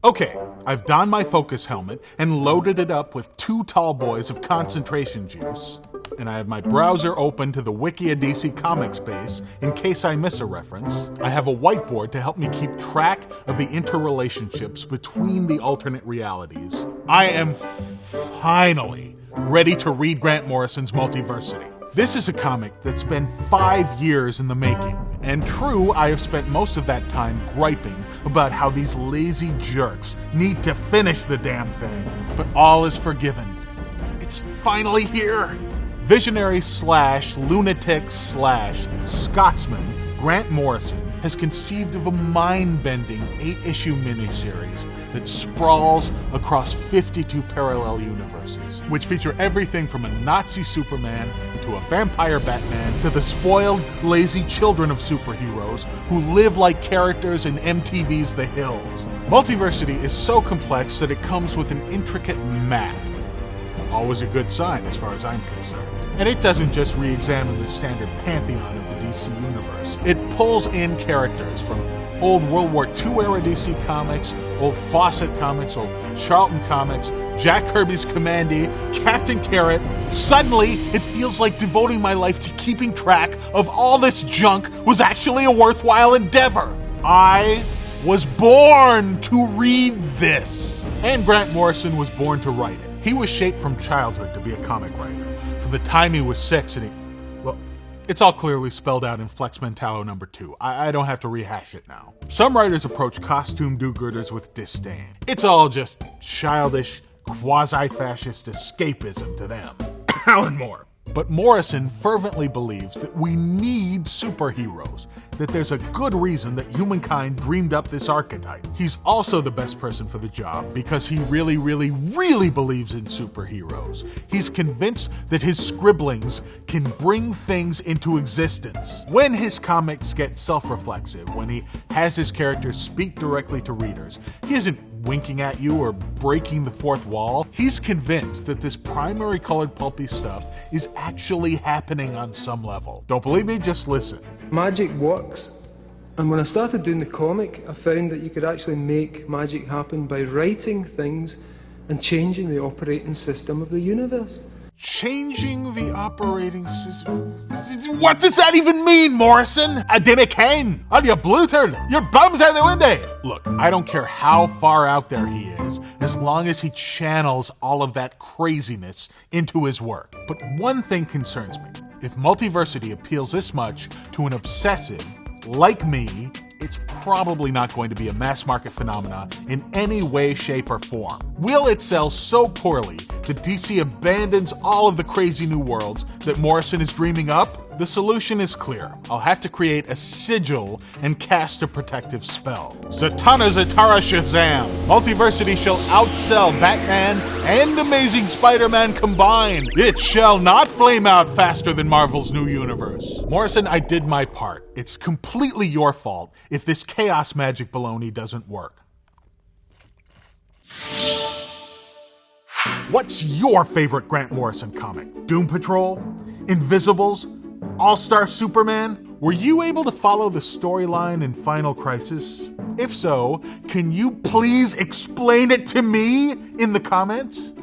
Okay, I've donned my focus helmet and loaded it up with 2 tall boys of concentration juice. And I have my browser open to the Wiki of DC Comics base in case I miss a reference. I have a whiteboard to help me keep track of the interrelationships between the alternate realities. I am finally ready to read Grant Morrison's Multiversity. This is a comic that's been 5 years in the making. And true, I have spent most of that time griping about how these lazy jerks need to finish the damn thing. But all is forgiven. It's finally here. Visionary / lunatic / Scotsman Grant Morrison has conceived of a mind-bending 8-issue miniseries that sprawls across 52 parallel universes, which feature everything from a Nazi Superman to a vampire Batman to the spoiled, lazy children of superheroes who live like characters in MTV's The Hills. Multiversity is so complex that it comes with an intricate map. Always a good sign as far as I'm concerned. And it doesn't just re-examine the standard pantheon of the DC universe. It pulls in characters from old World War II era DC comics, old Fawcett comics, old Charlton comics, Jack Kirby's Commandy, Captain Carrot. Suddenly, it feels like devoting my life to keeping track of all this junk was actually a worthwhile endeavor. I was born to read this. And Grant Morrison was born to write it. He was shaped from childhood to be a comic writer. From the time he was 6 and it's all clearly spelled out in Flex Mentallo number 2. I don't have to rehash it now. Some writers approach costume do-gooders with disdain. It's all just childish, quasi-fascist escapism to them. Alan Moore. But Morrison fervently believes that we need superheroes, that there's a good reason that humankind dreamed up this archetype. He's also the best person for the job because he really, really, really believes in superheroes. He's convinced that his scribblings can bring things into existence. When his comics get self-reflexive, when he has his characters speak directly to readers, he isn't winking at you or breaking the fourth wall. He's convinced that this primary colored pulpy stuff is actually happening on some level. Don't believe me? Just listen. Magic works. And when I started doing the comic, I found that you could actually make magic happen by writing things and changing the operating system of the universe. Changing the operating system? What does that even mean, Morrison? I didn't can. Are you blootered? Your bum's out the window. Look, I don't care how far out there he is, as long as he channels all of that craziness into his work. But one thing concerns me. If Multiversity appeals this much to an obsessive like me, it's probably not going to be a mass market phenomena in any way, shape, or form. Will it sell so poorly that DC abandons all of the crazy new worlds that Morrison is dreaming up? The solution is clear. I'll have to create a sigil and cast a protective spell. Zatanna Zatara Shazam! Multiversity shall outsell Batman and Amazing Spider-Man combined. It shall not flame out faster than Marvel's new universe. Morrison, I did my part. It's completely your fault if this chaos magic baloney doesn't work. What's your favorite Grant Morrison comic? Doom Patrol? Invisibles? All-Star Superman? Were you able to follow the storyline in Final Crisis? If so, can you please explain it to me in the comments?